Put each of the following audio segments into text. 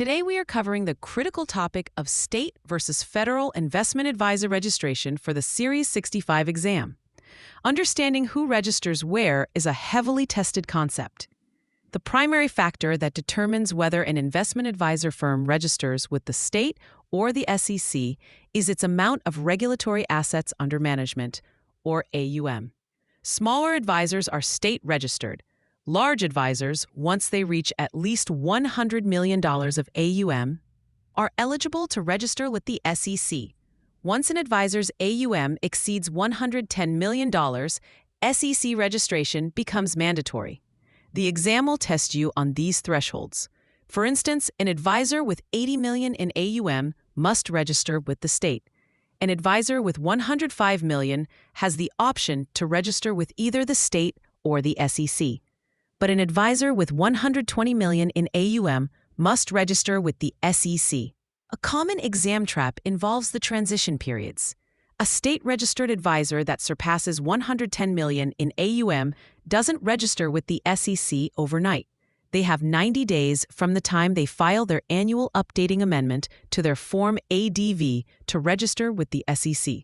Today we are covering the critical topic of state versus federal investment advisor registration for the Series 65 exam. Understanding who registers where is a heavily tested concept. The primary factor that determines whether an investment advisor firm registers with the state or the SEC is its amount of regulatory assets under management, or AUM. Smaller advisors are state registered. Large advisors, once they reach at least $100 million of AUM, are eligible to register with the SEC. Once an advisor's AUM exceeds $110 million, SEC registration becomes mandatory. The exam will test you on these thresholds. For instance, an advisor with $80 million in AUM must register with the state. An advisor with $105 million has the option to register with either the state or the SEC. But an advisor with $120 million in AUM must register with the SEC. A common exam trap involves the transition periods. A state-registered advisor that surpasses $110 million in AUM doesn't register with the SEC overnight. They have 90 days from the time they file their annual updating amendment to their Form ADV to register with the SEC.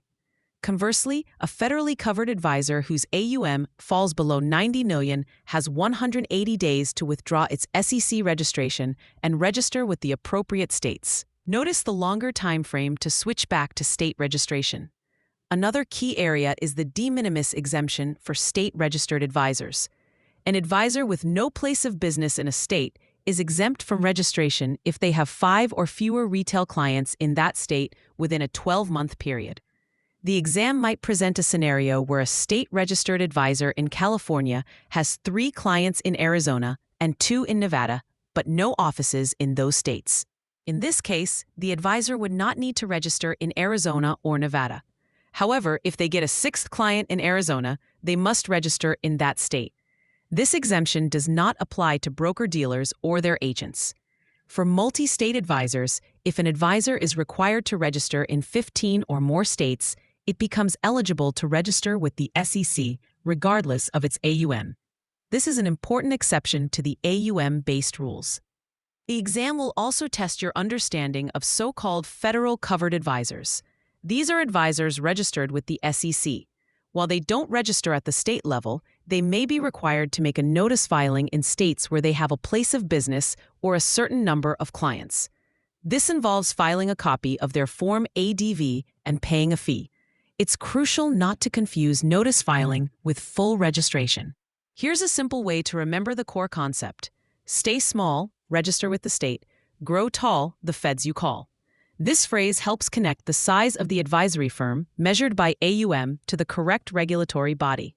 Conversely, a federally covered advisor whose AUM falls below $90 million has 180 days to withdraw its SEC registration and register with the appropriate states. Notice the longer time frame to switch back to state registration. Another key area is the de minimis exemption for state-registered advisors. An advisor with no place of business in a state is exempt from registration if they have 5 or fewer retail clients in that state within a 12-month period. The exam might present a scenario where a state-registered advisor in California has 3 clients in Arizona and 2 in Nevada, but no offices in those states. In this case, the advisor would not need to register in Arizona or Nevada. However, if they get a 6th client in Arizona, they must register in that state. This exemption does not apply to broker-dealers or their agents. For multi-state advisors, if an advisor is required to register in 15 or more states, it becomes eligible to register with the SEC regardless of its AUM. This is an important exception to the AUM-based rules. The exam will also test your understanding of so-called federal covered advisors. These are advisors registered with the SEC. While they don't register at the state level, they may be required to make a notice filing in states where they have a place of business or a certain number of clients. This involves filing a copy of their Form ADV and paying a fee. It's crucial not to confuse notice filing with full registration. Here's a simple way to remember the core concept. Stay small, register with the state. Grow tall, the feds you call. This phrase helps connect the size of the advisory firm, measured by AUM, to the correct regulatory body.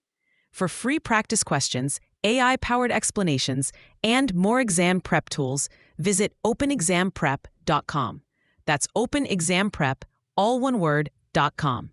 For free practice questions, AI-powered explanations, and more exam prep tools, visit openexamprep.com. That's openexamprep, all one word, .com.